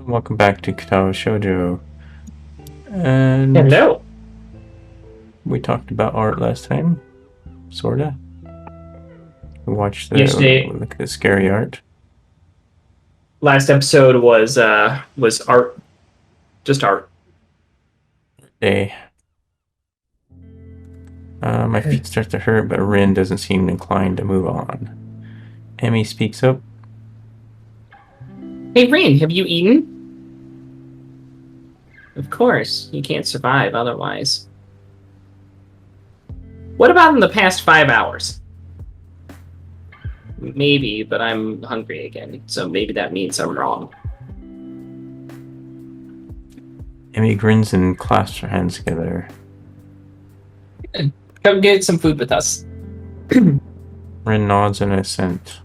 Welcome back to Katawa Shoujo. And Hello. we talked about art last time, sorta. We watched Yesterday, look at the scary art. last episode was art, just art. Day. My feet start to hurt, but Rin doesn't seem inclined to move on. Emmy speaks up. Hey, Rain, have you eaten? Of course, you can't survive otherwise. What about in the past 5 hours? Maybe, but I'm hungry again, so maybe that means I'm wrong. Emmy grins and clasps her hands together. Come get some food with us. Rin nods in assent.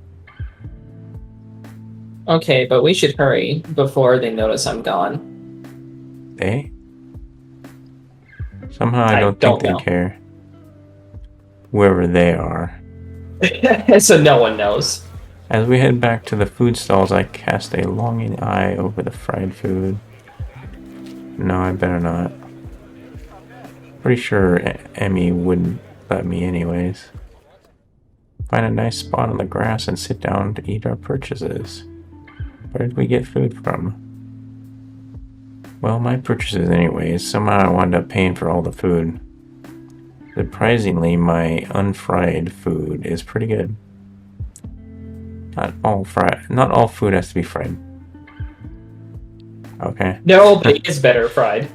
Okay, but we should hurry before they notice I'm gone. They? Somehow I I don't think don't they know. care. Whoever they are. So no one knows. As we head back to the food stalls, I cast a longing eye over the fried food. No, I better not. Pretty sure Emmy wouldn't let me anyways. Find a nice spot on the grass and sit down to eat our purchases. Where did we get food from? Well, my purchases anyways. Somehow I wound up paying for all the food. Surprisingly, my unfried food is pretty good. Not all food has to be fried. Okay. No, but it is better fried.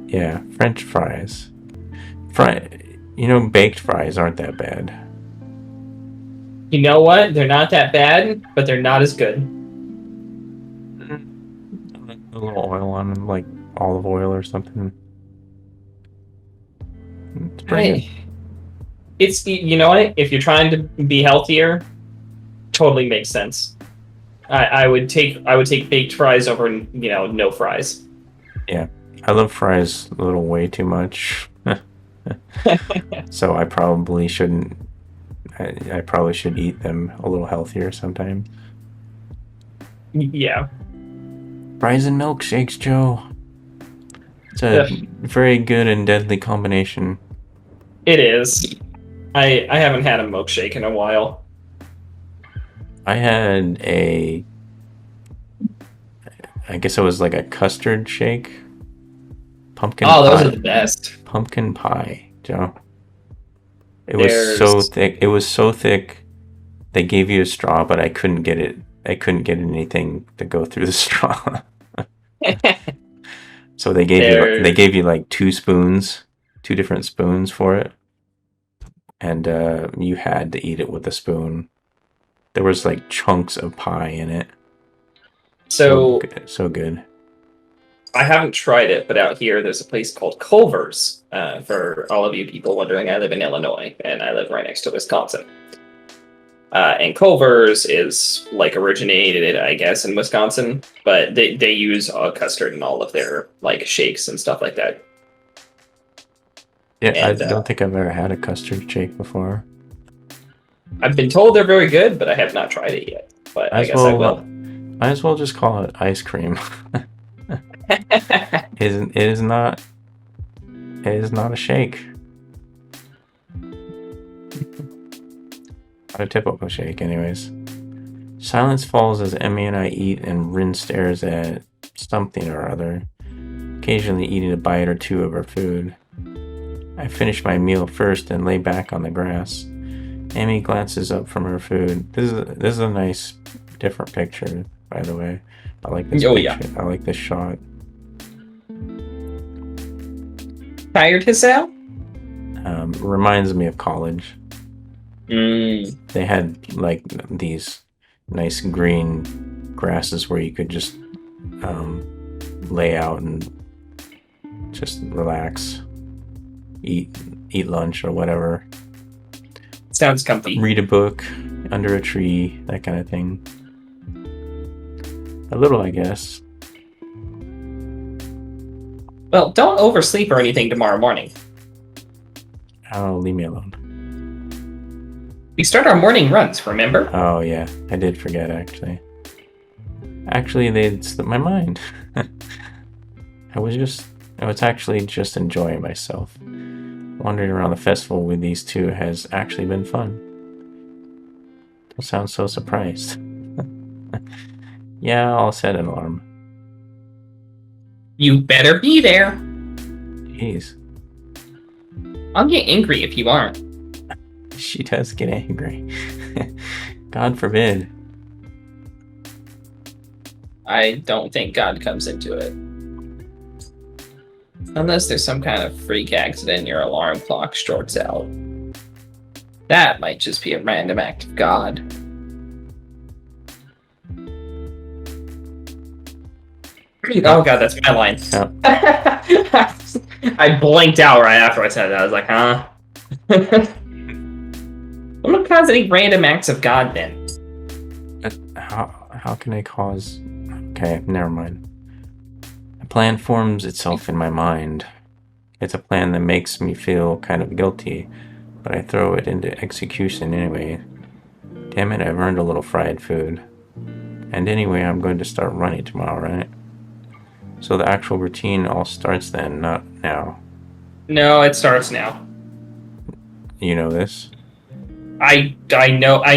Yeah, French fries. Baked fries aren't that bad. You know what? They're not that bad, but they're not as good. A little oil on them, like olive oil or something. It's pretty good. It's, you know what? If you're trying to be healthier, totally makes sense. I would take baked fries over no fries. Yeah, I love fries a little way too much. So I probably shouldn't. I probably should eat them a little healthier sometimes. Yeah. Fries and milkshakes, Joe. It's a very good and deadly combination. It is. I haven't had a milkshake in a while. I had I guess it was like a custard shake. Pumpkin Oh, pie. those are the best. Pumpkin pie, Joe. It was so thick. It was so thick. They gave you a straw, but I couldn't get it. I couldn't get anything to go through the straw. So they gave you like two different spoons for it, and you had to eat it with a spoon. There was like chunks of pie in it. So good. I haven't tried it, but out here there's a place called Culver's. For all of you people wondering, I live in Illinois, and I live right next to Wisconsin. And Culver's is like originated, I guess, in Wisconsin, but they use custard in all of their like shakes and stuff like that. Yeah, And I don't think I've ever had a custard shake before. I've been told they're very good, but I have not tried it yet. But I guess I will. Might as well just call it ice cream. It is not a shake. Not a typical shake, anyways. Silence falls as Emmy and I eat, and Rin stares at something or other, occasionally eating a bite or two of our food. I finish my meal first and lay back on the grass. Emmy glances up from her food. This is a nice, different picture, by the way. I like this picture. Yeah. I like this shot. Tired Hisao? Reminds me of college. Mm. They had like these nice green grasses where you could just lay out and just relax, eat lunch or whatever. Sounds comfy. Read a book under a tree, that kind of thing. A little, I guess. Well, don't oversleep or anything tomorrow morning. Oh, leave me alone. We start our morning runs, remember? Oh, yeah. I did forget, actually. Actually, they slipped my mind. I was actually just enjoying myself. Wandering around the festival with these two has actually been fun. Don't sound so surprised. Yeah, I'll set an alarm. You better be there. Jeez. I'll get angry if you aren't. She does get angry. God forbid. I don't think God comes into it. Unless there's some kind of freak accident and your alarm clock shorts out. That might just be a random act of God. Oh god, that's my line. Oh. I blinked out right after I said that. I was like, huh? I'm not cause any random acts of God then. How can I cause... Okay, never mind. A plan forms itself in my mind. It's a plan that makes me feel kind of guilty, but I throw it into execution anyway. Damn it, I've earned a little fried food. And anyway, I'm going to start running tomorrow, right? So the actual routine all starts then, not now. No, it starts now. You know this? I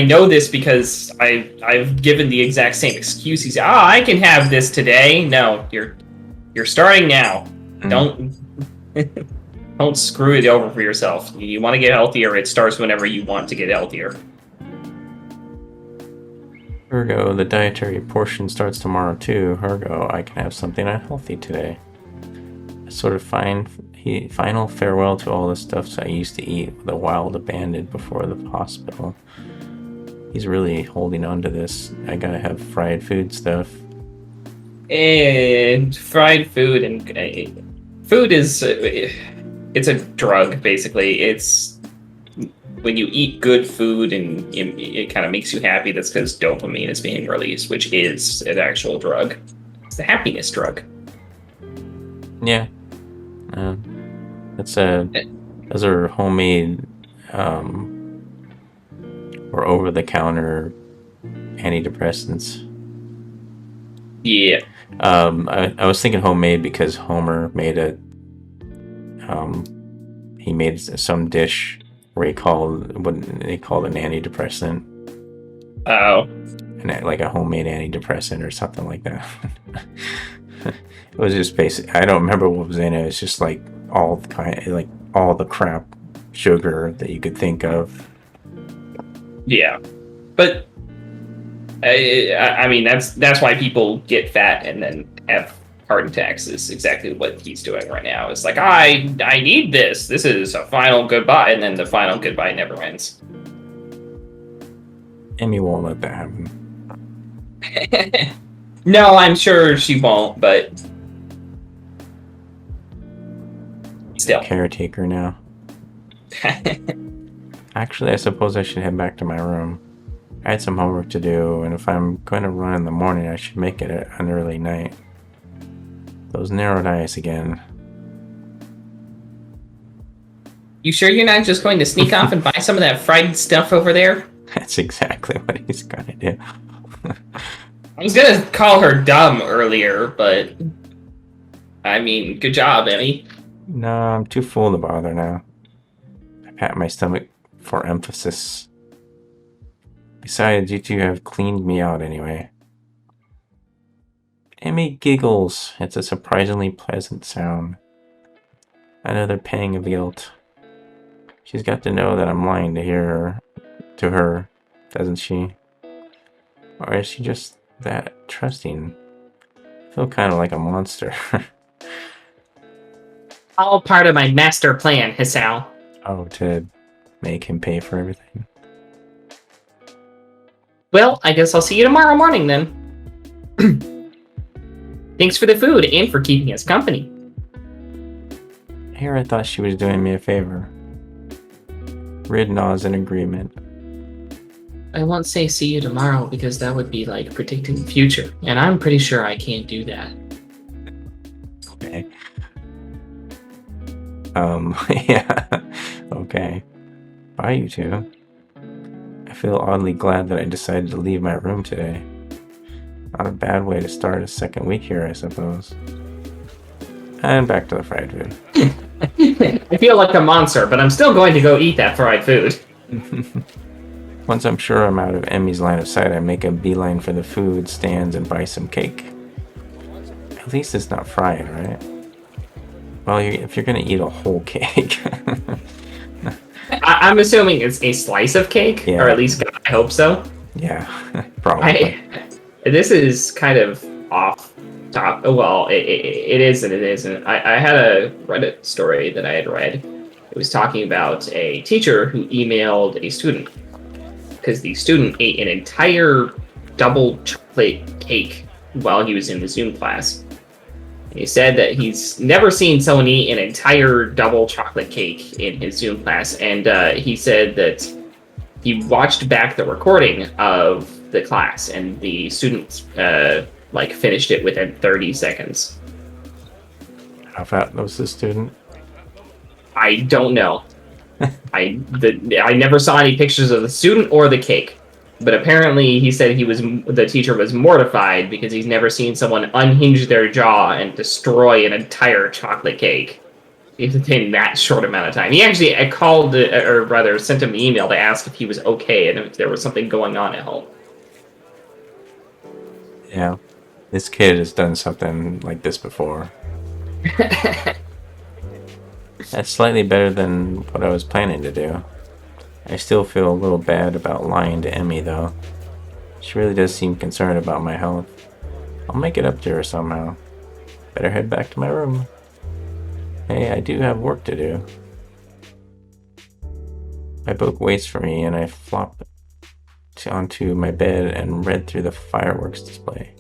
know this because I've given the exact same excuse. He's I can have this today. No, you're starting now. Don't screw it over for yourself. You want to get healthier, it starts whenever you want to get healthier. Ergo, the dietary portion starts tomorrow too. Ergo, I can have something unhealthy today. A sort of final farewell to all the stuff I used to eat with a wild abandon before the hospital. He's really holding on to this. I gotta have fried food stuff. And fried food and food is it's a drug basically. It's when you eat good food and it kind of makes you happy. That's because dopamine is being released, which is an actual drug. It's the happiness drug. Yeah. Those are homemade or over-the-counter antidepressants. Yeah. I was thinking homemade because Homer made he made some dish where he called what they called an antidepressant. Oh. And like a homemade antidepressant or something like that. It was just basic. I don't remember what was in it. It's just like all the crap sugar that you could think of. Yeah, but I mean that's why people get fat and then have heart attacks. Is exactly what he's doing right now. It's like I need this. This is a final goodbye, and then the final goodbye never ends. Amy won't let that happen. No, I'm sure she won't, but still. Caretaker now. Actually, I suppose I should head back to my room. I had some homework to do, and if I'm going to run in the morning, I should make it an early night. Those narrowed eyes again. You sure you're not just going to sneak off and buy some of that fried stuff over there? That's exactly what he's gonna do. I was gonna call her dumb earlier, but I mean, good job, Emmy. No, I'm too full to bother now. I pat my stomach for emphasis. Besides, you two have cleaned me out anyway. Emmy giggles. It's a surprisingly pleasant sound. Another pang of guilt. She's got to know that I'm lying to her, doesn't she? Or is she just that trusting? I feel kind of like a monster. All part of my master plan, Hisao. Oh, to make him pay for everything. Well, I guess I'll see you tomorrow morning then. Thanks for the food and for keeping us company. Here I thought she was doing me a favor. Rid nods in agreement. I won't say see you tomorrow because that would be like predicting the future, and I'm pretty sure I can't do that. Okay. Yeah. Okay. Bye, you two. I feel oddly glad that I decided to leave my room today. Not a bad way to start a second week here, I suppose. And back to the fried food. I feel like a monster, but I'm still going to go eat that fried food. Once I'm sure I'm out of Emmy's line of sight, I make a beeline for the food stands and buy some cake. At least it's not fried, right? Well, if you're gonna eat a whole cake. I'm assuming it's a slice of cake, Yeah. or at least I hope so. Yeah, probably. This is kind of off top. Well, it is and it isn't. I had a Reddit story that I had read. It was talking about a teacher who emailed a student because the student ate an entire double chocolate cake while he was in the Zoom class. He said that he's never seen someone eat an entire double chocolate cake in his Zoom class, and he said that he watched back the recording of the class, and the students finished it within 30 seconds. How fat was the student? I don't know. I never saw any pictures of the student or the cake. But apparently, he said the teacher was mortified because he's never seen someone unhinge their jaw and destroy an entire chocolate cake in that short amount of time. He actually called, or rather, sent him an email to ask if he was okay and if there was something going on at home. Yeah, this kid has done something like this before. That's slightly better than what I was planning to do. I still feel a little bad about lying to Emmy, though. She really does seem concerned about my health. I'll make it up to her somehow. Better head back to my room. Hey, I do have work to do. My book waits for me, and I flop onto my bed and read through the fireworks display.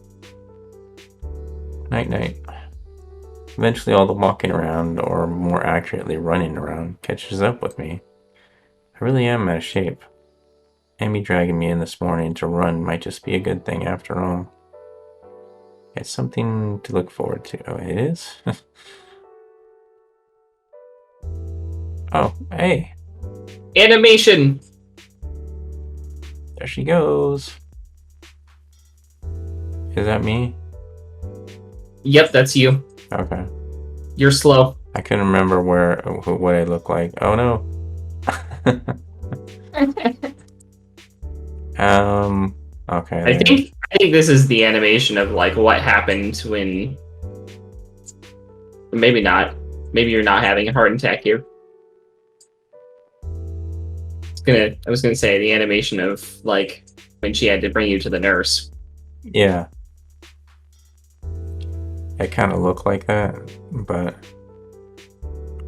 Night-night. Eventually all the walking around, or more accurately running around, catches up with me. I really am out of shape. Emmy dragging me in this morning to run might just be a good thing after all. It's something to look forward to. Oh, it is? Oh, hey. Animation! There she goes. Is that me? Yep, that's you. Okay. You're slow. I couldn't remember what I look like. Oh no. Okay. I think this is the animation of like what happened when. Maybe not. Maybe you're not having a heart attack here. I was gonna say the animation of like when she had to bring you to the nurse. Yeah. It kind of looked like that, but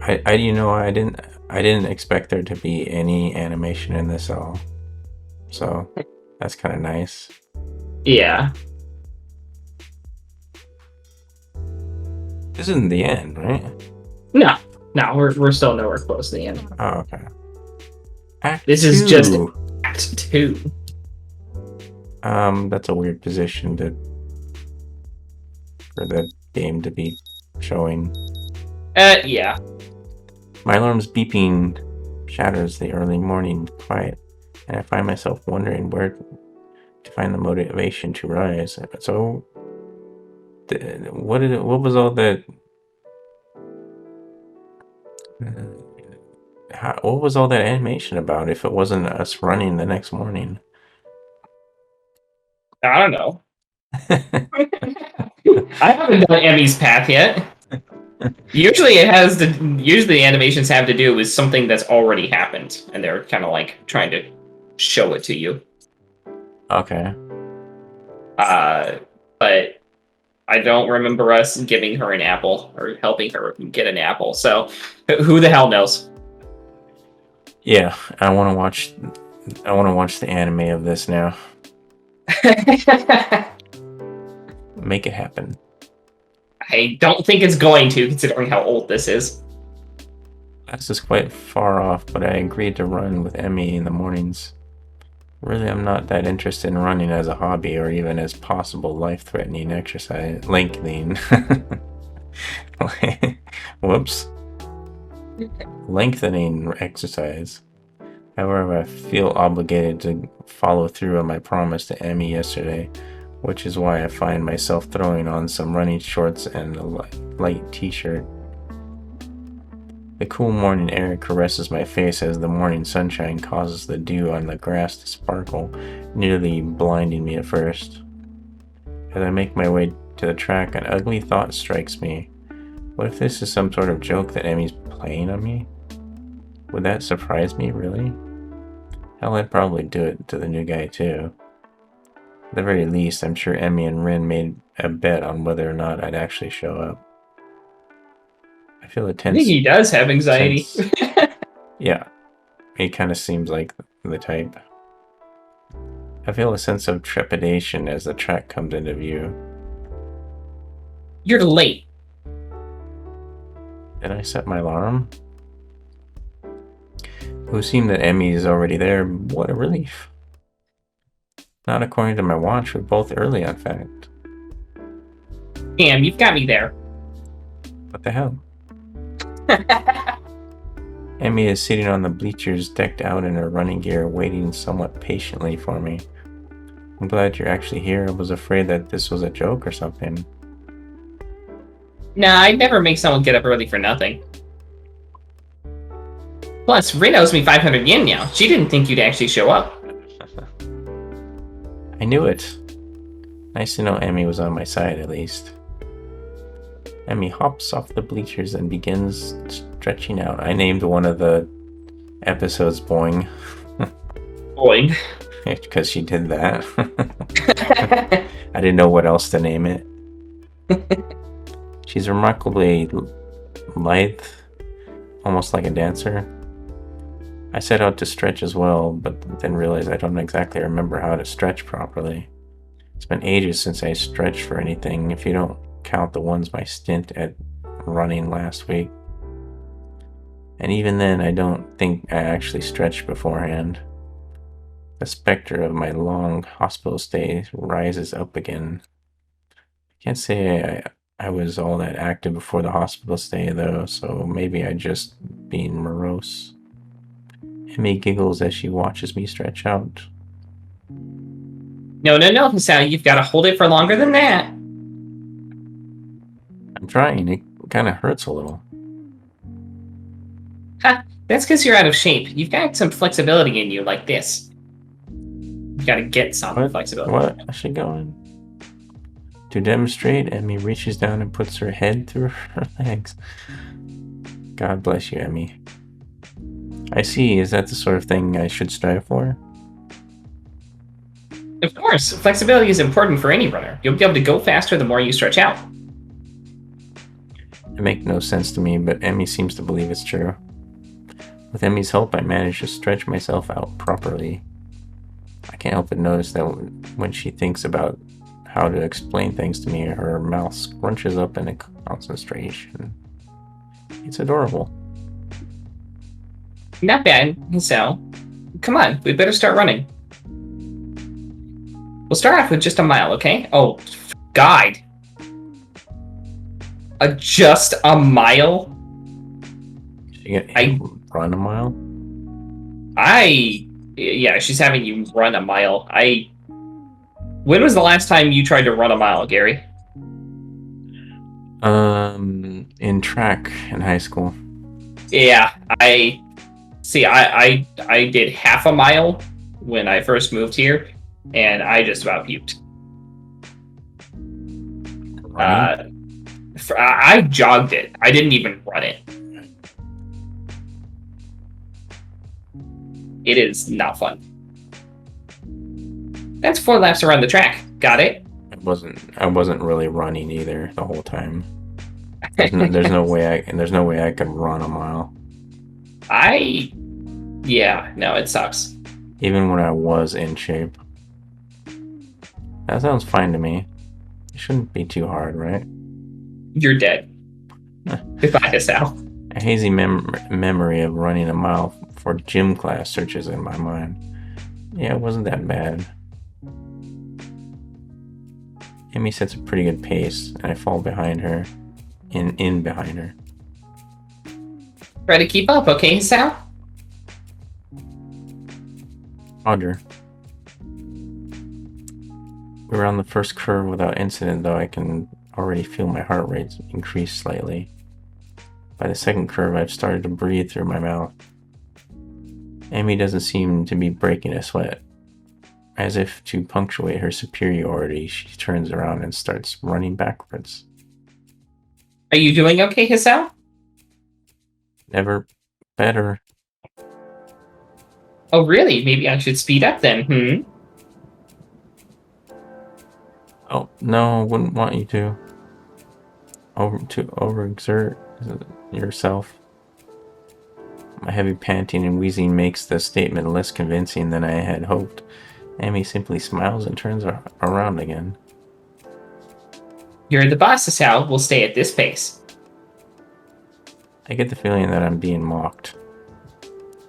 I didn't expect there to be any animation in this at all. So that's kind of nice. Yeah. This isn't the end, right? No, we're still nowhere close to the end. Oh, okay. Act This is just Act 2. That's a weird position for the game to be showing. Yeah. My alarm's beeping shatters the early morning quiet, and I find myself wondering where to find the motivation to rise. So, what was all that? What was all that animation about if it wasn't us running the next morning? I don't know. I haven't done Emmy's path yet. Usually the animations have to do with something that's already happened, and they're kind of like trying to show it to you. Okay. But I don't remember us giving her an apple or helping her get an apple. So who the hell knows? Yeah, I want to watch the anime of this now. Make it happen. I don't think it's going to, considering how old this is. This is quite far off, but I agreed to run with Emmy in the mornings. Really, I'm not that interested in running as a hobby or even as possible life-threatening exercise. Lengthening. Whoops. Lengthening exercise. However, I feel obligated to follow through on my promise to Emmy yesterday. which is why I find myself throwing on some running shorts and a light t-shirt. The cool morning air caresses my face as the morning sunshine causes the dew on the grass to sparkle, nearly blinding me at first. As I make my way to the track, an ugly thought strikes me. What if this is some sort of joke that Emmy's playing on me? Would that surprise me, really? Hell, I'd probably do it to the new guy, too. At the very least, I'm sure Emmy and Rin made a bet on whether or not I'd actually show up. I feel a I tense... think he does have anxiety. Yeah, he kind of seems like the type. I feel a sense of trepidation as the track comes into view. You're late. Did I set my alarm? It would seem that Emmy is already there. What a relief. Not according to my watch, we're both early, in fact. Damn, you've got me there. What the hell? Emmy is sitting on the bleachers, decked out in her running gear, waiting somewhat patiently for me. I'm glad you're actually here. I was afraid that this was a joke or something. Nah, I'd never make someone get up early for nothing. Plus, Rin owes me 500 yen now. She didn't think you'd actually show up. I knew it. Nice to know Emmy was on my side, at least. Emmy hops off the bleachers and begins stretching out. I named one of the episodes Boing. Boing. Because she did that. I didn't know what else to name it. She's remarkably lithe, almost like a dancer. I set out to stretch as well, but then realized I don't exactly remember how to stretch properly. It's been ages since I stretched for anything, if you don't count the ones my stint at running last week. And even then, I don't think I actually stretched beforehand. The specter of my long hospital stay rises up again. I can't say I was all that active before the hospital stay, though, so maybe I just being morose. Emmy giggles as she watches me stretch out. No, Hisao, you've got to hold it for longer than that. I'm trying. It kind of hurts a little. Ha, that's because you're out of shape. You've got some flexibility in you like this. You've got to get some flexibility. What? Is she going? To demonstrate, Emmy reaches down and puts her head through her legs. God bless you, Emmy. I see. Is that the sort of thing I should strive for? Of course, flexibility is important for any runner. You'll be able to go faster the more you stretch out. It makes no sense to me, but Emmy seems to believe it's true. With Emmy's help, I managed to stretch myself out properly. I can't help but notice that when she thinks about how to explain things to me, her mouth scrunches up in a concentration. It's adorable. Not bad, Hisao. Come on, we better start running. We'll start off with just a mile, okay? Oh, guide. Just a mile? She run a mile? Yeah, she's having you run a mile. When was the last time you tried to run a mile, Gary? In track in high school. Yeah, I did half a mile when I first moved here, and I just about puked. I jogged it. I didn't even run it. It is not fun. That's 4 laps around the track. Got it? I wasn't really running either the whole time. There's no way I could run a mile. Yeah, no, it sucks. Even when I was in shape. That sounds fine to me. It shouldn't be too hard, right? You're dead. Goodbye, Sal. A hazy memory of running a mile for gym class searches in my mind. Yeah, it wasn't that bad. Emmy sets a pretty good pace, and I fall behind her. In behind her. Try to keep up, okay, Sal? Roger. we're on the first curve without incident, though I can already feel my heart rate increase slightly. By the second curve, I've started to breathe through my mouth. Amy doesn't seem to be breaking a sweat. As if to punctuate her superiority, she turns around and starts running backwards. Are you doing okay, Hisao? Never better. Oh, really? Maybe I should speed up then, Oh, no, wouldn't want you to. Overexert yourself. My heavy panting and wheezing makes the statement less convincing than I had hoped. Amy simply smiles and turns around again. You're the boss, Hisao. We'll stay at this pace. I get the feeling that I'm being mocked.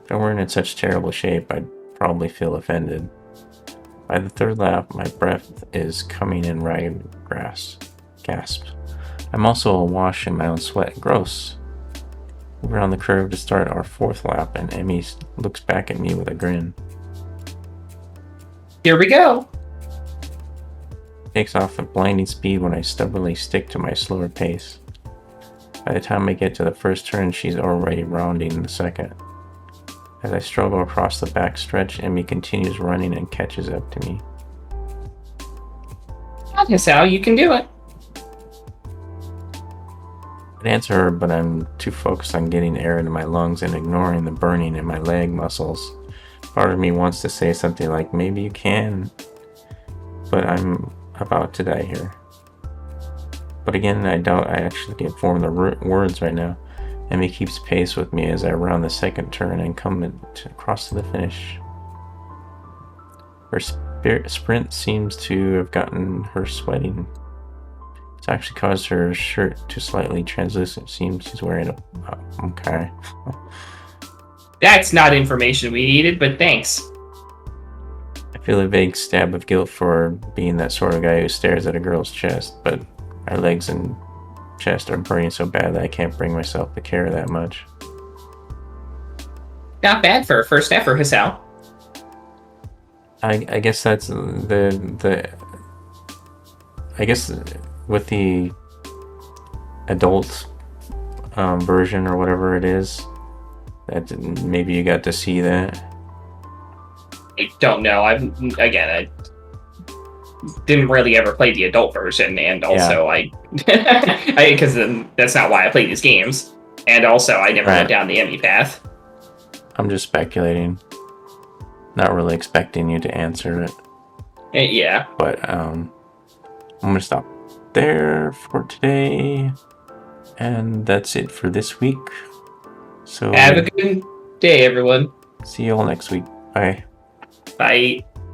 If I weren't in such terrible shape, I'd probably feel offended. By the third lap, my breath is coming in ragged gasp. I'm also awash in my own sweat. Gross. We're on the curve to start our fourth lap, and Emmy looks back at me with a grin. Here we go. Takes off at blinding speed when I stubbornly stick to my slower pace. By the time I get to the first turn, she's already rounding the second. As I struggle across the back stretch, Emmy continues running and catches up to me. Come on, Hisao, you can do it. I'd answer her, but I'm too focused on getting air into my lungs and ignoring the burning in my leg muscles. Part of me wants to say something like, maybe you can, but I'm about to die here. But again, I doubt I actually can form the words right now. Emmy keeps pace with me as I round the second turn and come across to the finish. Her sprint seems to have gotten her sweating. It's actually caused her shirt to slightly translucent. Seems she's wearing a... okay. That's not information we needed, but thanks. I feel a vague stab of guilt for being that sort of guy who stares at a girl's chest, but my legs and chest are burning so bad that I can't bring myself to care that much. Not bad for a first effort, Hisao. I guess that's I guess with the adult version or whatever it is, that maybe you got to see that. I don't know. I didn't really ever play the adult version, and also because that's not why I play these games, and also I never went down the Emmy path. I'm just speculating, not really expecting you to answer it. Yeah. But I'm gonna stop there for today, and that's it for this week. So have a good day, everyone. See you all next week. Bye. Bye.